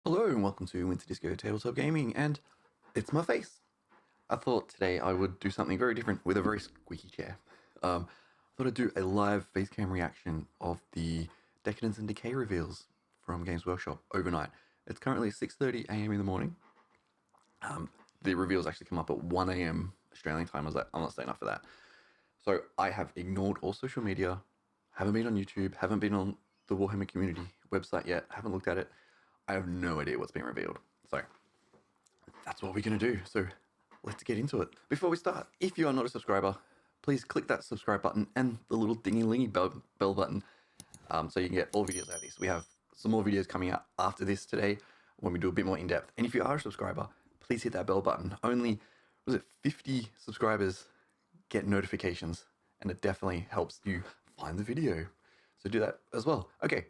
Hello and welcome to Winter Disco Tabletop Gaming, and it's my face. I thought today I would do something very different with a very squeaky chair. I thought I'd do a live face cam reaction of the Decadence and Decay reveals from Games Workshop overnight. It's currently 6:30 a.m. in the morning. The reveals actually come up at 1 a.m. Australian time. I was like, I'm not staying up for that. So I have ignored all social media, haven't been on YouTube, haven't been on the Warhammer community website yet, haven't looked at it. I have no idea what's being revealed. So that's what we're going to do. So let's get into it. Before we start, if you are not a subscriber, please click that subscribe button and the little dingy-lingy bell button so you can get all videos like this. We have some more videos coming out after this today when we do a bit more in-depth. And if you are a subscriber, please hit that bell button. Only, 50 subscribers get notifications, and it definitely helps you find the video. So do that as well. Okay,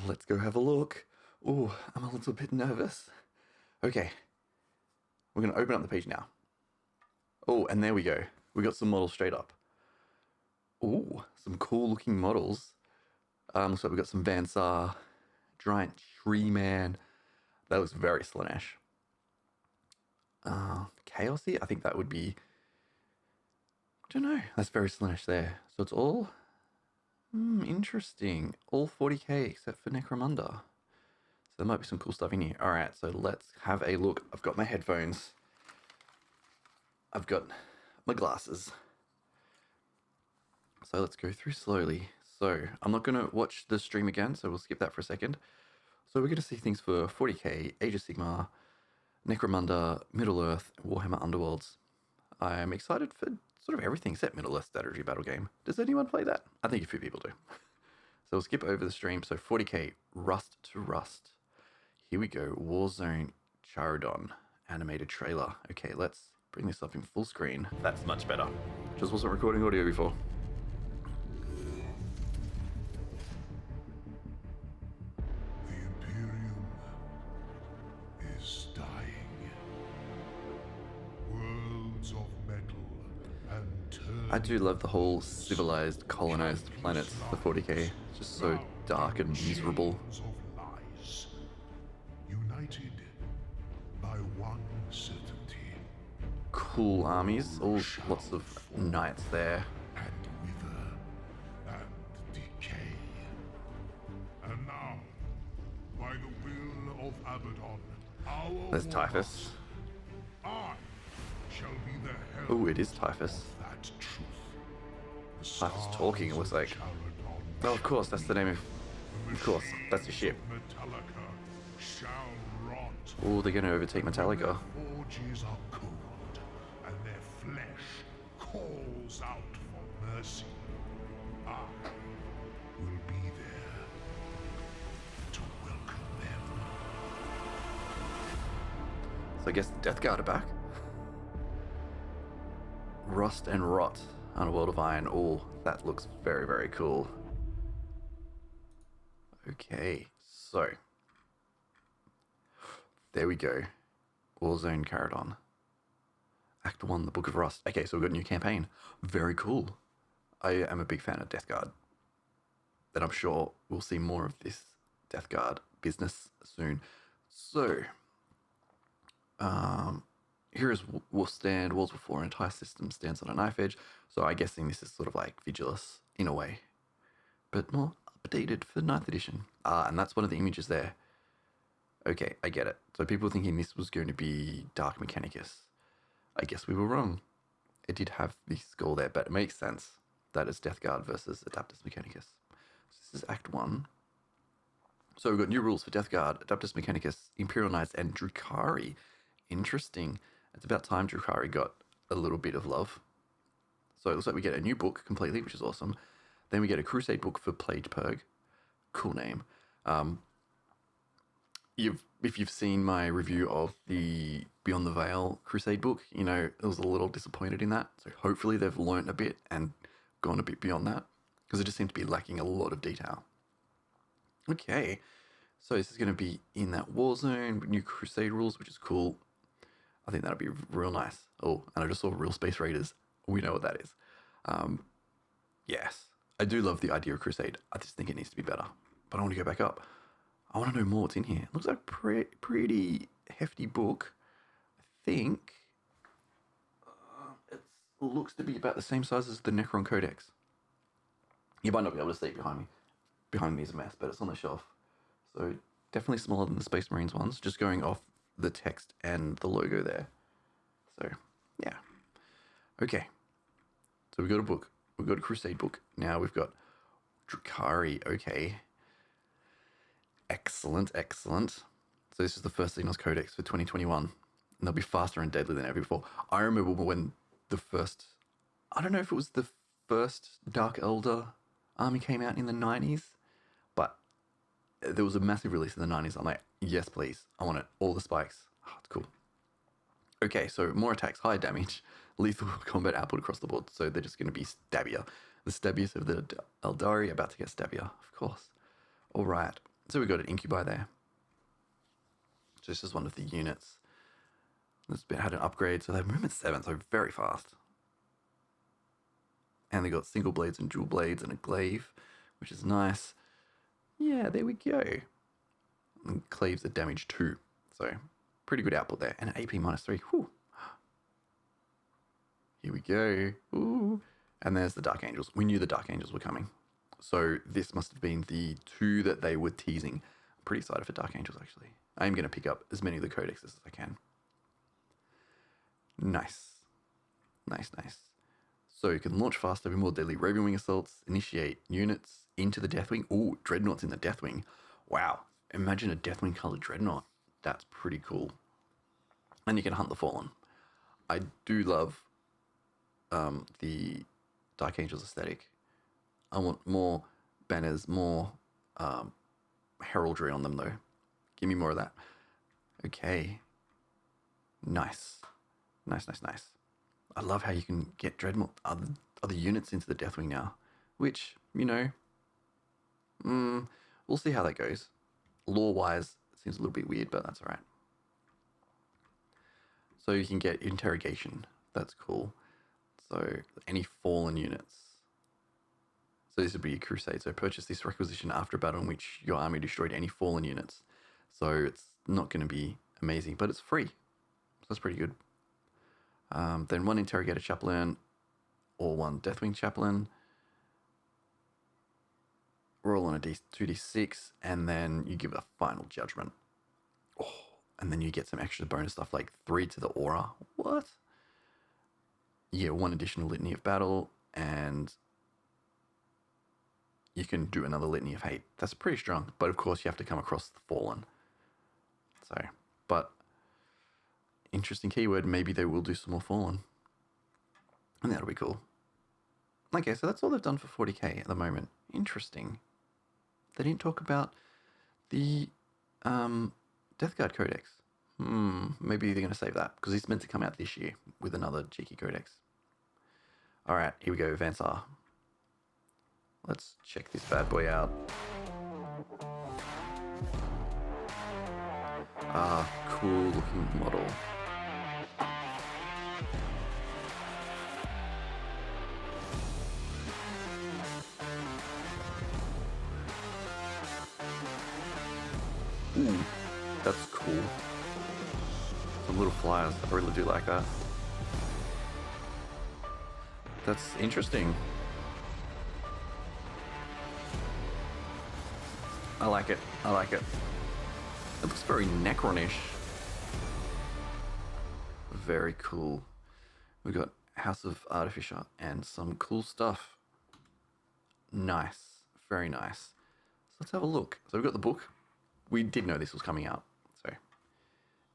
let's go have a look. Oh, I'm a little bit nervous. Okay, we're going to open up the page now. Oh, and there we go. We got some models straight up. Oh, some cool looking models. Looks like we got some Van Saar, Giant Tree Man. That looks very Slaanesh. Chaosy, I think that would be, I don't know. That's very Slaanesh there. So it's all interesting. All 40k except for Necromunda. So there might be some cool stuff in here. All right, so let's have a look. I've got my headphones. I've got my glasses. So let's go through slowly. So I'm not going to watch the stream again, so we'll skip that for a second. So we're going to see things for 40k, Age of Sigmar, Necromunda, Middle-earth, Warhammer Underworlds. I'm excited for sort of everything except Middle-earth strategy battle game. Does anyone play that? I think a few people do. So we'll skip over the stream. So 40k, Rust to Rust. Here we go, Warzone Charodon animated trailer. Okay, let's bring this up in full screen. That's much better. Just wasn't recording audio before. The Imperium is dying. Worlds of metal and I do love the whole civilized, colonized planets, the 40k. It's just so dark and miserable. United by one certainty. Cool armies, all lots of knights there. And wither and decay. And now, by the will of Abaddon, our There's Typhus. I shall be the herald Oh, it is Typhus. of that truth. The Typhus talking, it looks like. Charodon Oh, of course, that's the name of... Of course, that's your ship. Metallica shall rot. Oh, they're going to overtake Metallica. Forges are cold, and their flesh calls out for mercy. I will be there to welcome them. So I guess the Death Guard are back. Rust and Rot on a World of Iron. Oh, that looks very, very cool. Okay, so there we go. Warzone Charodon. Act 1, The Book of Rust. Okay, so we've got a new campaign. Very cool. I am a big fan of Death Guard. And I'm sure we'll see more of this Death Guard business soon. So, here is Wolf Stand. Walls before an entire system stands on a knife edge. So I'm guessing this is sort of like Vigilus in a way. But more updated for 9th edition. And that's one of the images there. Okay, I get it. So people were thinking this was going to be Dark Mechanicus. I guess we were wrong. It did have the skull there, but it makes sense that it's Death Guard versus Adeptus Mechanicus. So this is Act 1. So we've got new rules for Death Guard, Adeptus Mechanicus, Imperial Knights, and Drukhari. Interesting. It's about time Drukhari got a little bit of love. So it looks like we get a new book completely, which is awesome. Then we get a Crusade book for Plague Purge. Cool name. If you've seen my review of the Beyond the Veil Crusade book, you know, I was a little disappointed in that. So hopefully they've learnt a bit and gone a bit beyond that, because it just seemed to be lacking a lot of detail. Okay, so this is going to be in that war zone, new Crusade rules, which is cool. I think that'll be real nice. Oh, and I just saw Real Space Raiders. We know what that is. Yes, I do love the idea of Crusade. I just think it needs to be better. But I want to go back up. I want to know more what's in here. It looks like a pretty hefty book. I think it looks to be about the same size as the Necron Codex. You might not be able to see it behind me. Behind me is a mess, but it's on the shelf. So definitely smaller than the Space Marines ones, just going off the text and the logo there. So, yeah. Okay. So we've got a book. We've got a Crusade book. Now we've got Drukhari. Okay. Excellent, excellent. So this is the first Xenos Codex for 2021. And they'll be faster and deadlier than ever before. I remember when the first... I don't know if it was the first Dark Elder army came out in the 90s, but there was a massive release in the 90s. I'm like, yes, please. I want it. All the spikes. Oh, it's cool. Okay, so more attacks, high damage, lethal combat output across the board. So they're just going to be stabbier. The stabbiest of the Eldari about to get stabbier, of course. All right. So we got an Incubi there. So this is one of the units. This bit had an upgrade, so they have movement 7, so very fast. And they got single blades and dual blades and a glaive, which is nice. Yeah, there we go. And cleaves are damage 2, so pretty good output there. And an AP -3. Whew. Here we go. Ooh. And there's the Dark Angels. We knew the Dark Angels were coming. So this must have been the 2 that they were teasing. I'm pretty excited for Dark Angels, actually. I am going to pick up as many of the codexes as I can. Nice. Nice, nice. So you can launch faster with more deadly Raven Wing assaults, initiate units into the Deathwing. Ooh, Dreadnoughts in the Deathwing. Wow. Imagine a Deathwing colored Dreadnought. That's pretty cool. And you can hunt the Fallen. I do love the Dark Angels aesthetic. I want more banners, more heraldry on them, though. Give me more of that. Okay. Nice. Nice, nice, nice. I love how you can get Dreadnought, other units into the Deathwing now. Which, you know, we'll see how that goes. Lore-wise, it seems a little bit weird, but that's all right. So you can get Interrogation. That's cool. So any fallen units. So this would be a Crusade. So purchase this requisition after a battle in which your army destroyed any fallen units. So it's not going to be amazing, but it's free. So that's pretty good. Then 1 Interrogator Chaplain or 1 Deathwing Chaplain. Roll on a 2d6, and then you give a final judgment. Oh, and then you get some extra bonus stuff like 3 to the aura. What? Yeah, 1 additional Litany of Battle, and you can do another Litany of Hate. That's pretty strong, but of course you have to come across the Fallen. So, but interesting keyword, maybe they will do some more Fallen. And that'll be cool. Okay, so that's all they've done for 40k at the moment. Interesting. They didn't talk about the Death Guard Codex. Maybe they're going to save that, because it's meant to come out this year with another cheeky Codex. Alright, here we go, Vansar. Let's check this bad boy out. Cool looking model. Ooh, that's cool. Some little flyers. I really do like that. That's interesting. I like it. I like it. It looks very Necronish. Very cool. We've got House of Artificer and some cool stuff. Nice. Very nice. So let's have a look. So we've got the book. We did know this was coming out. So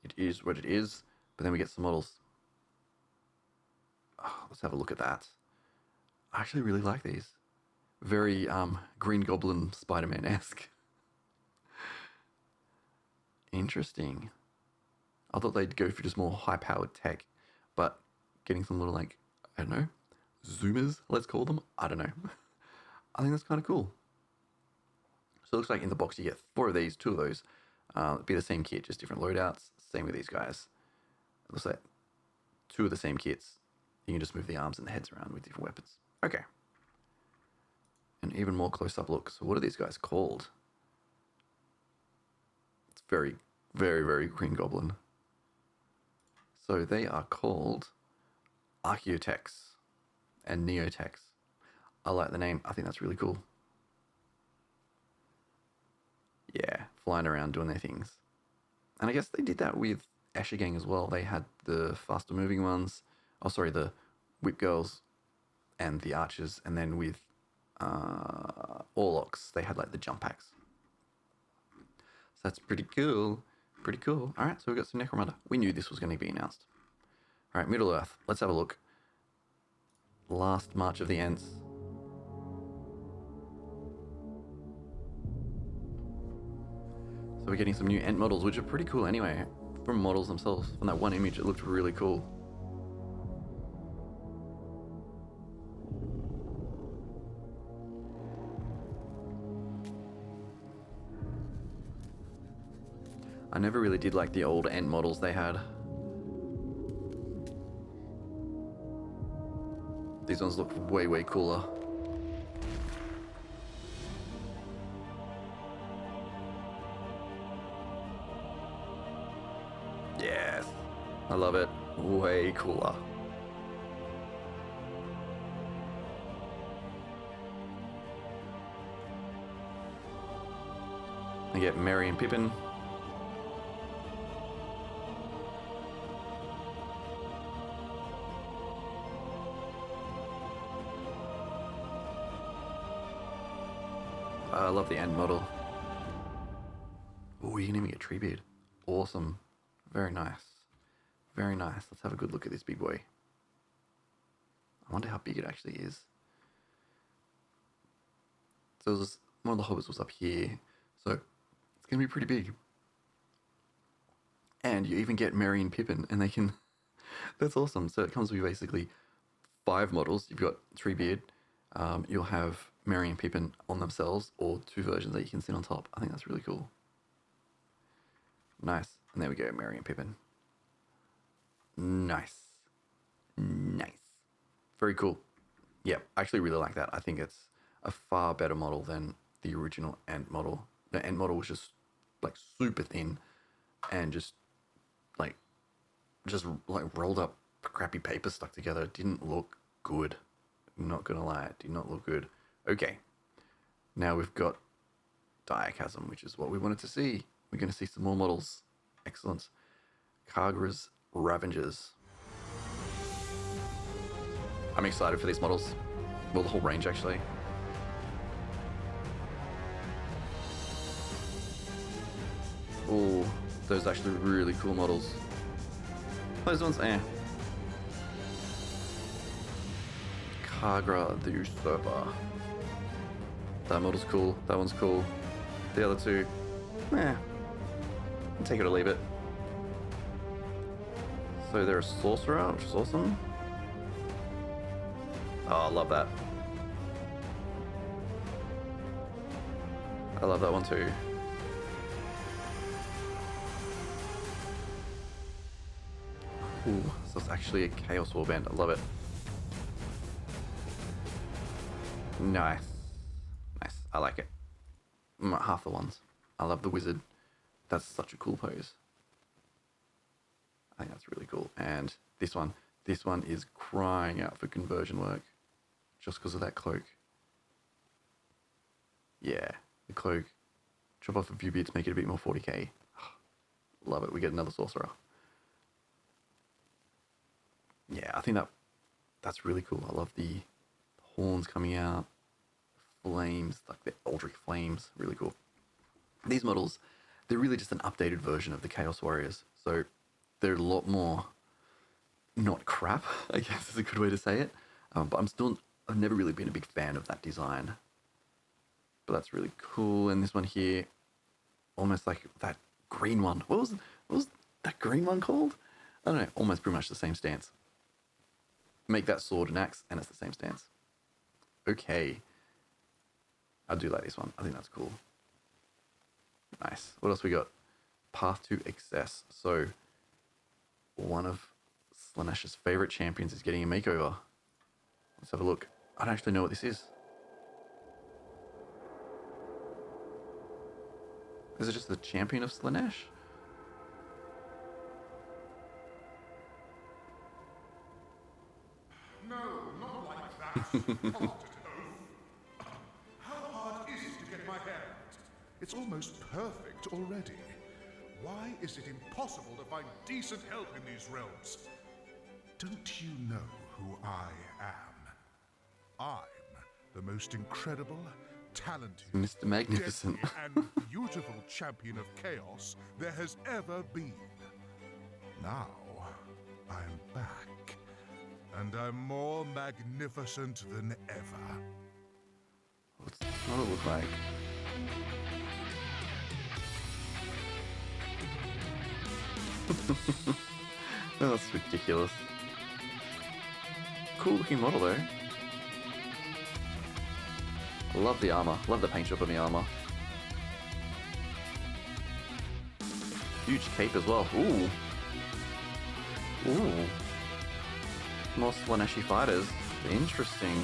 it is what it is. But then we get some models. Oh, let's have a look at that. I actually really like these. Very Green Goblin Spider-Man-esque. Interesting. I thought they'd go for just more high-powered tech, but getting some little, like, I don't know, zoomers, let's call them. I don't know. I think that's kind of cool. So it looks like in the box you get 4 of these, 2 of those. It'd be the same kit, just different loadouts. Same with these guys. It looks like 2 of the same kits. You can just move the arms and the heads around with different weapons. Okay. An even more close-up look. So what are these guys called? very, very, very Green Goblin. So they are called Archaeotex and Neotex. I like the name. I think that's really cool. Yeah, flying around doing their things. And I guess they did that with Escher as well. They had the faster moving ones. Oh, sorry, the Whip Girls and the Archers. And then with Orlocks, they had like the jump packs. So that's pretty cool. Pretty cool. All right, so we got some Necromunda. We knew this was going to be announced. All right, Middle Earth. Let's have a look. Last March of the Ents. So we're getting some new Ent models, which are pretty cool anyway. From models themselves. From that one image, it looked really cool. I never really did like the old Ent models they had. These ones look way, way cooler. Yes. I love it. Way cooler. I get Merry and Pippin. I love the end model. Oh, you can even get Treebeard. Awesome. Very nice. Very nice. Let's have a good look at this big boy. I wonder how big it actually is. So one of the hobbits was up here. So it's going to be pretty big. And you even get Merry and Pippin, and they can... That's awesome. So it comes with basically 5 models. You've got Treebeard. You'll have Merry and Pippin on themselves, or 2 versions that you can sit on top. I think that's really cool. Nice. And there we go, Merry and Pippin. Nice. Nice. Very cool. Yeah, I actually really like that. I think it's a far better model than the original Ent model. The Ent model was just like super thin and just like rolled up crappy paper stuck together. It didn't look good. I'm not gonna lie, it did not look good. Okay. Now we've got DIRECHASM, which is what we wanted to see. We're gonna see some more models. Excellent. Kargra's Ravengers. I'm excited for these models. Well, the whole range, actually. Oh, those are actually really cool models. Those ones, eh. Kargra the Usurper. That model's cool. That one's cool. The other two, eh. Take it or leave it. So they're a sorcerer, which is awesome. Oh, I love that. I love that one too. Ooh, so it's actually a Chaos Warband. I love it. Nice. Nice. I like it. Half the ones. I love the wizard. That's such a cool pose. I think that's really cool. And this one is crying out for conversion work. Just because of that cloak. Yeah, the cloak. Chop off a few bits, make it a bit more 40k. Love it. We get another sorcerer. Yeah, I think that's really cool. I love the horns coming out, flames, like the Eldritch flames. Really cool. These models, they're really just an updated version of the Chaos Warriors. So they're a lot more not crap, I guess is a good way to say it. But I've never really been a big fan of that design. But that's really cool. And this one here, almost like that green one. What was that green one called? I don't know, almost pretty much the same stance. Make that sword and axe, and it's the same stance. Okay. I do like this one. I think that's cool. Nice. What else we got? Path to Excess. So, one of Slaanesh's favorite champions is getting a makeover. Let's have a look. I don't actually know what this is. Is it just the champion of Slaanesh? No, not like that. Not at all. How hard is it to get my hands? It's almost perfect already. Why is it impossible to find decent help in these realms? Don't you know who I am? I'm the most incredible, talented, Mr. Magnificent. deadly, and beautiful champion of chaos there has ever been. Now, I'm back, and I'm more magnificent than ever. What's this model look like? Oh, that's ridiculous. Cool looking model though. Love the armor. Love the paint job on the armor. Huge cape as well. Ooh. Ooh. More Slaaneshi fighters. Interesting.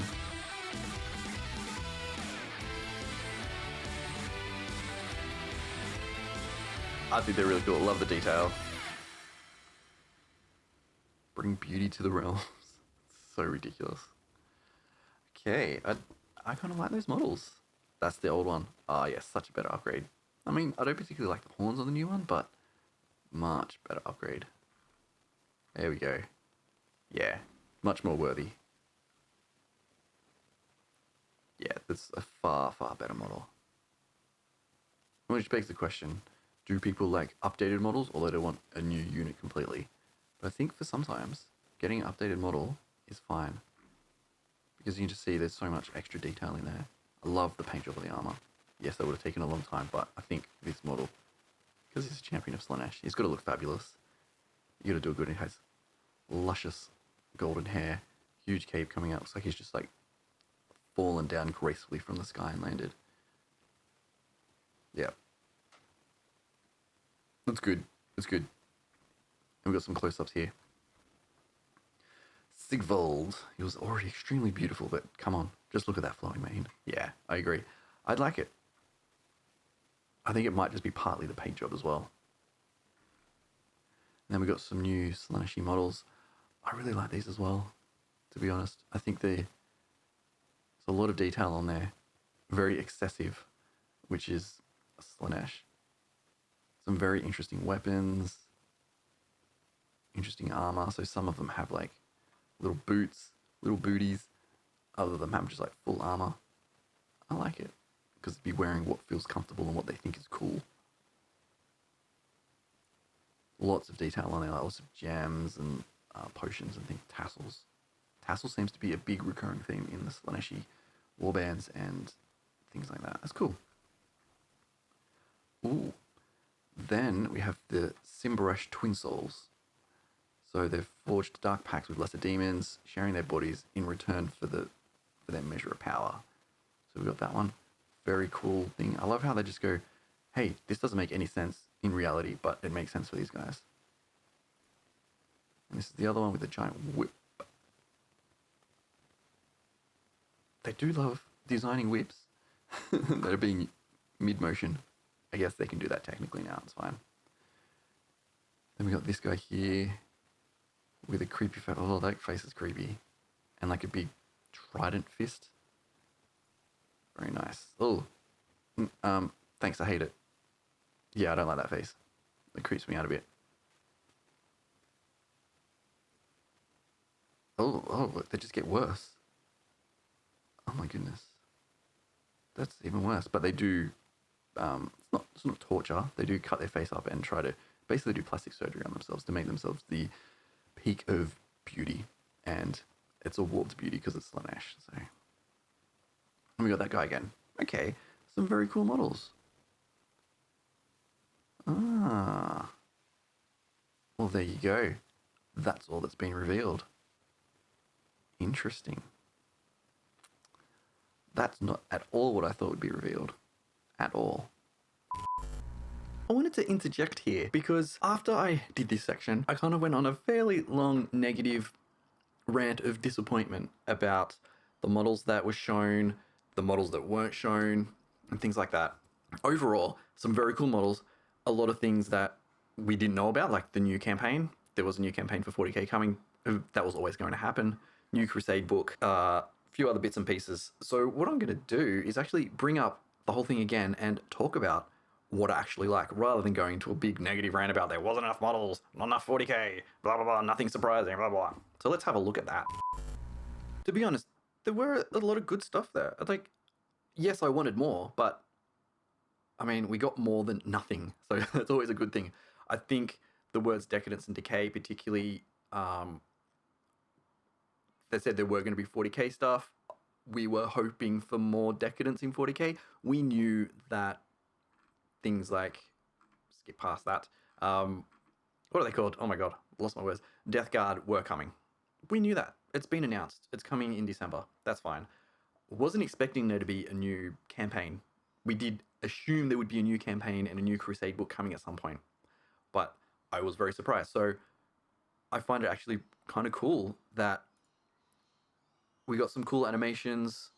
I think they're really cool. Love the detail. Bring beauty to the realms. So ridiculous. Okay, I kind of like those models. That's the old one. Ah, yes, such a better upgrade. I mean, I don't particularly like the horns on the new one, but much better upgrade. There we go. Yeah, much more worthy. Yeah, that's a far, far better model. Which begs the question, do people like updated models or they want a new unit completely? But I think for sometimes, getting an updated model is fine. Because you can just see there's so much extra detail in there. I love the paint job of the armor. Yes, that would have taken a long time, but I think this model, because he's a champion of Slaanesh, he's got to look fabulous. You got to do it good. He has luscious golden hair, huge cape coming out. Looks like he's just like fallen down gracefully from the sky and landed. Yeah. That's good. That's good. And we've got some close-ups here. Sigvald. He was already extremely beautiful, but come on, just look at that flowing mane. Yeah, I agree. I'd like it. I think it might just be partly the paint job as well. And then we got some new Slaaneshi models. I really like these as well, to be honest. I think there's a lot of detail on there. Very excessive, which is a Slaanesh. Some very interesting weapons. Interesting armor. So some of them have like little boots, little booties. Other of them have just like full armor. I like it because they'd be wearing what feels comfortable and what they think is cool. Lots of detail on there, like lots of gems and potions and things. Tassels. Tassels seems to be a big recurring theme in the Slaaneshi warbands and things like that. That's cool. Ooh. Then we have the Simbaresh Twin Souls. So they've forged dark pacts with lesser demons, sharing their bodies in return for their measure of power. So we've got that one. Very cool thing. I love how they just go, hey, this doesn't make any sense in reality, but it makes sense for these guys. And this is the other one with the giant whip. They do love designing whips that are being mid-motion. I guess they can do that technically now, it's fine. Then we got this guy here with a creepy face. Oh, that face is creepy. And like a big trident fist. Very nice. Oh, thanks, I hate it. Yeah, I don't like that face. It creeps me out a bit. Oh, look, they just get worse. Oh my goodness. That's even worse. But they do, it's not torture. They do cut their face up and try to basically do plastic surgery on themselves to make themselves the peak of beauty. And it's a warped beauty because it's Slaanesh. So, and we got that guy again. Okay, some very cool models. Ah. Well, there you go. That's all that's been revealed. Interesting. That's not at all what I thought would be revealed. At all. I wanted to interject here because after I did this section, I kind of went on a fairly long negative rant of disappointment about the models that were shown, the models that weren't shown, and things like that. Overall, some very cool models, a lot of things that we didn't know about, like the new campaign. There was a new campaign for 40k coming. That was always going to happen. New Crusade book, a few other bits and pieces. So what I'm going to do is actually bring up the whole thing again and talk about what I actually like, rather than going into a big negative rant about there wasn't enough models, not enough 40k, blah, blah, blah, nothing surprising, blah, blah. So let's have a look at that. To be honest, there were a lot of good stuff there. Like, yes, I wanted more, but I mean, we got more than nothing, so that's always a good thing. I think the words Decadence and Decay, particularly, they said there were going to be 40k stuff. We were hoping for more Decadence in 40k. We knew that things like, skip past that, what are they called? Oh my god, lost my words. Death Guard were coming. We knew that. It's been announced. It's coming in December. That's fine. Wasn't expecting there to be a new campaign. We did assume there would be a new campaign and a new Crusade book coming at some point, but I was very surprised. So I find it actually kind of cool that we got some cool animations.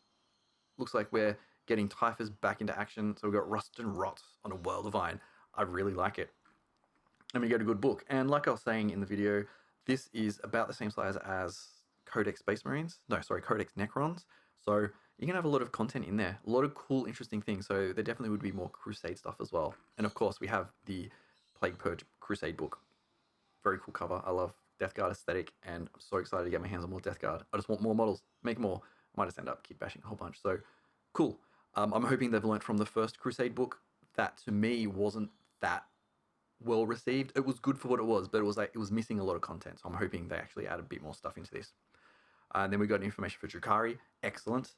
Looks like we're getting Typhus back into action. So we've got Rust and Rot on a World of Iron. I really like it. And we get a good book. And like I was saying in the video, this is about the same size as Codex Space Marines. No, sorry, Codex Necrons. So you can have a lot of content in there. A lot of cool, interesting things. So there definitely would be more Crusade stuff as well. And of course, we have the Plague Purge Crusade book. Very cool cover. I love Death Guard aesthetic, and I'm so excited to get my hands on more Death Guard. I just want more models. Make more. I might just end up keep bashing a whole bunch. So cool. I'm hoping they've learnt from the first Crusade book. That to me wasn't that well received. It was good for what it was, but it was missing a lot of content. So I'm hoping they actually add a bit more stuff into this. And then we got information for Drukhari. Excellent.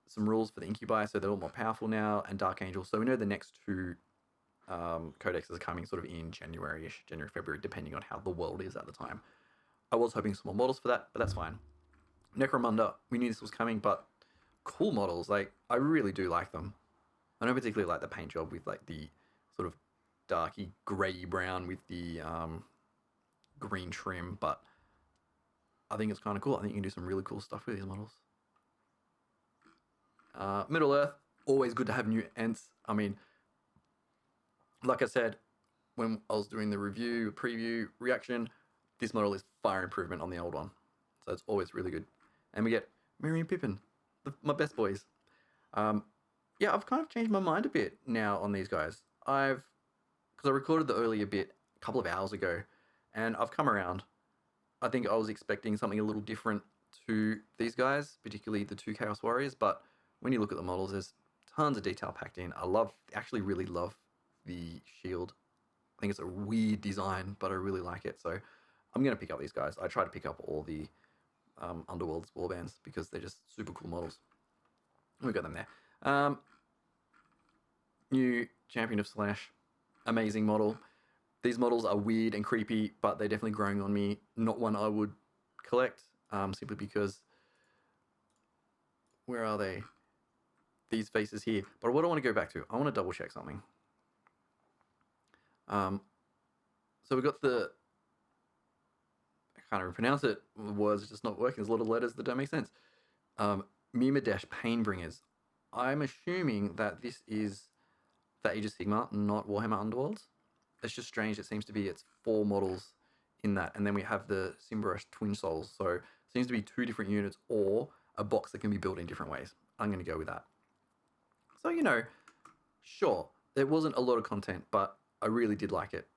Some rules for the Incubi, so they're all more powerful now, and Dark Angel. So we know the next two codexes are coming sort of in January-ish, January, February, depending on how the world is at the time. I was hoping some more models for that, but that's fine. Necromunda, we knew this was coming, but cool models. Like, I really do like them. I don't particularly like the paint job with like the sort of darky grey brown with the green trim, but I think it's kind of cool. I think you can do some really cool stuff with these models. Middle Earth, always good to have new Ents. I mean, like I said, when I was doing the review, preview, reaction, this model is far improvement on the old one. So it's always really good. And we get Merry and Pippin, my best boys. Yeah, I've kind of changed my mind a bit now on these guys. Because I recorded the earlier bit a couple of hours ago, and I've come around. I think I was expecting something a little different to these guys, particularly the two Chaos Warriors, but when you look at the models, there's tons of detail packed in. Actually really love the shield. I think it's a weird design, but I really like it. So I'm going to pick up these guys. I try to pick up all the Underworld's warbands because they're just super cool models. We've got them there. New Champion of Slaanesh. Amazing model. These models are weird and creepy, but they're definitely growing on me. Not one I would collect, simply because... Where are they? These faces here. But what I want to go back to, I want to double check something. So we got the... I can't even pronounce it. The words are just not working. There's a lot of letters that don't make sense. Mimadesh Painbringers. I'm assuming that this is the Age of Sigmar, not Warhammer Underworlds. It's just strange. It seems to be it's 4 models in that. And then we have the Simbarash Twin Souls. So it seems to be 2 different units or a box that can be built in different ways. I'm going to go with that. So, you know, sure, there wasn't a lot of content, but I really did like it.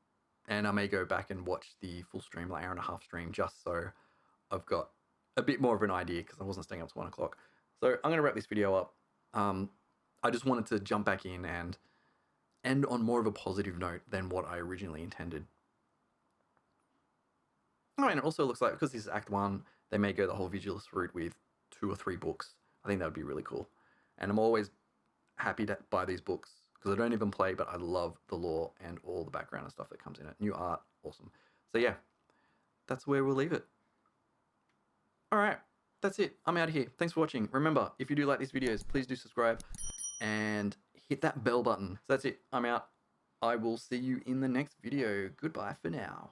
And I may go back and watch the full stream, like hour and a half stream, just so I've got a bit more of an idea, because I wasn't staying up to 1 o'clock. So I'm going to wrap this video up. I just wanted to jump back in and end on more of a positive note than what I originally intended. Oh, and it also looks like, because this is Act 1, they may go the whole Vigilus route with 2 or 3 books. I think that would be really cool. And I'm always happy to buy these books, because I don't even play, but I love the lore and all the background and stuff that comes in it. New art, awesome. So yeah, that's where we'll leave it. Alright, that's it. I'm out of here. Thanks for watching. Remember, if you do like these videos, please do subscribe and hit that bell button. So that's it. I'm out. I will see you in the next video. Goodbye for now.